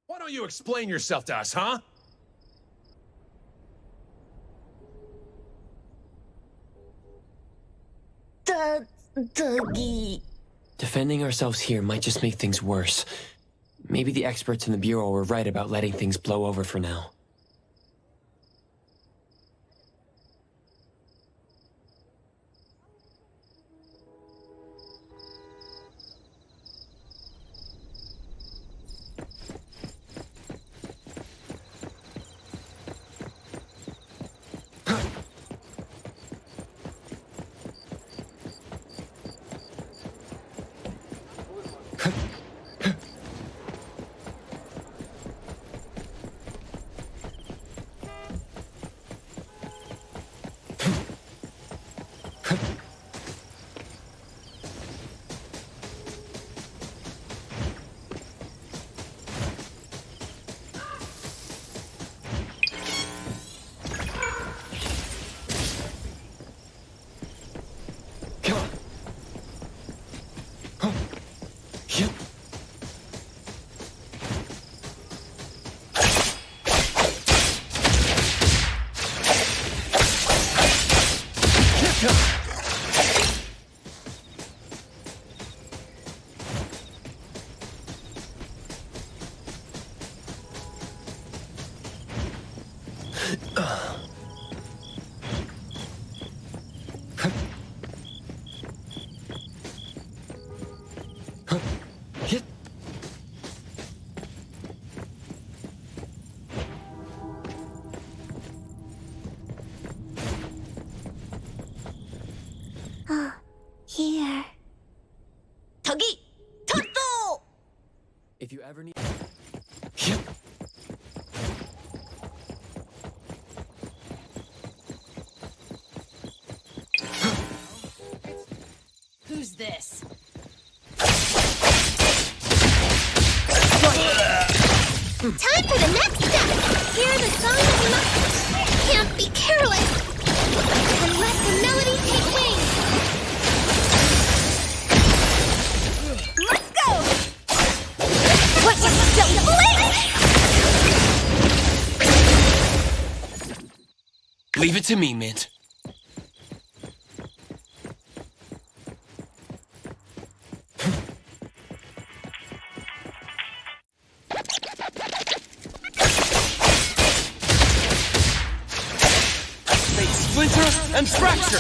Why don't you explain yourself to us, huh? Dougie. Defending ourselves here might just make things worse. Maybe the experts in the Bureau were right about letting things blow over for now. Here. 저기! 탔어! If you ever need... Who's this? Time for the next step! Hear the song of love! Can't be careless! And let the melody take wing! Let's go! What was so blink? Leave it to me, Mint. Splinter and fracture!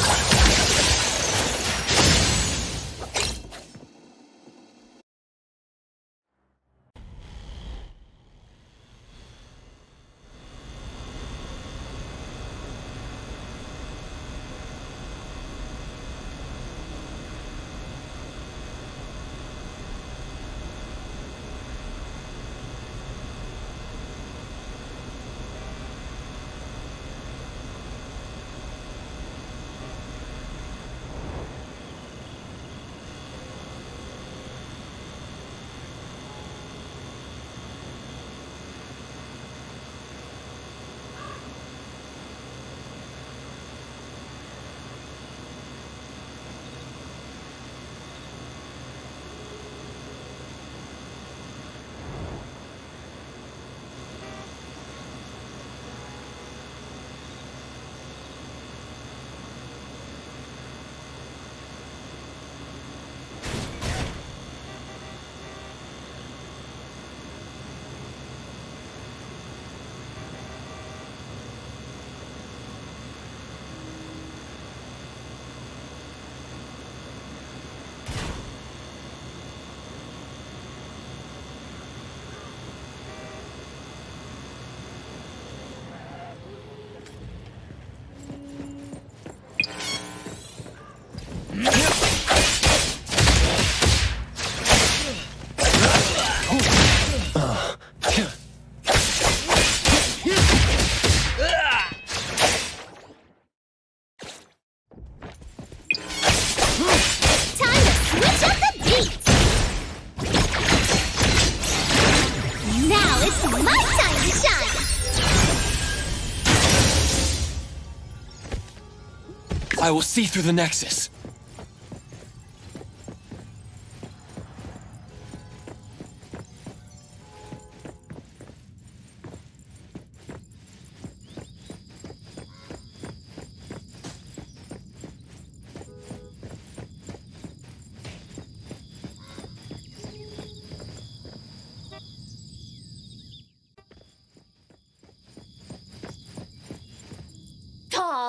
I will see through the Nexus.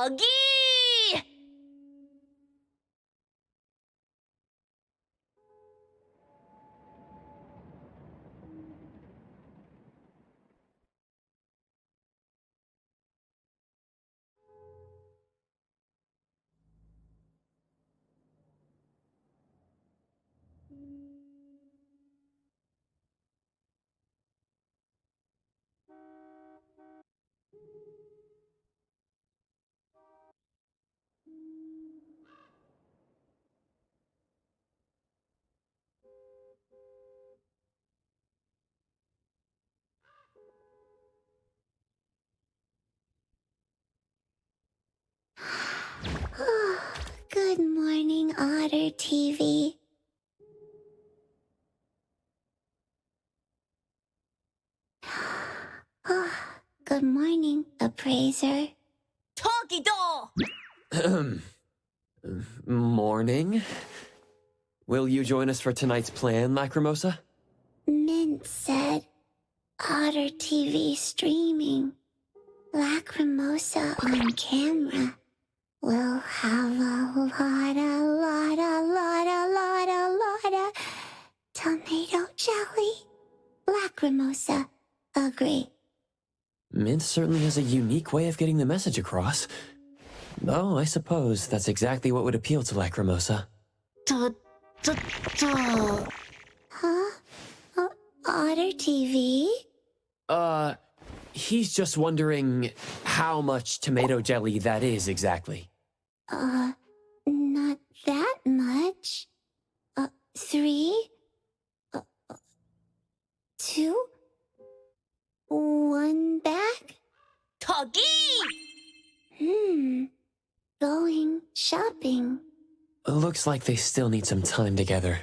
Toggy! Good morning, Otter TV. Good morning, Appraiser. Talkie-do! Morning. Will you join us for tonight's plan, Lacrimosa? Mint said Otter TV streaming. Lacrimosa on camera. We'll have a lot of tomato jelly. Lacrimosa, agree. Mint certainly has a unique way of getting the message across. Though I suppose that's exactly what would appeal to Lacrimosa. Huh? Otter TV? He's just wondering how much tomato jelly that is exactly. Not that much. 3, 2, 1 bag? Toggy! Going shopping. Looks like they still need some time together.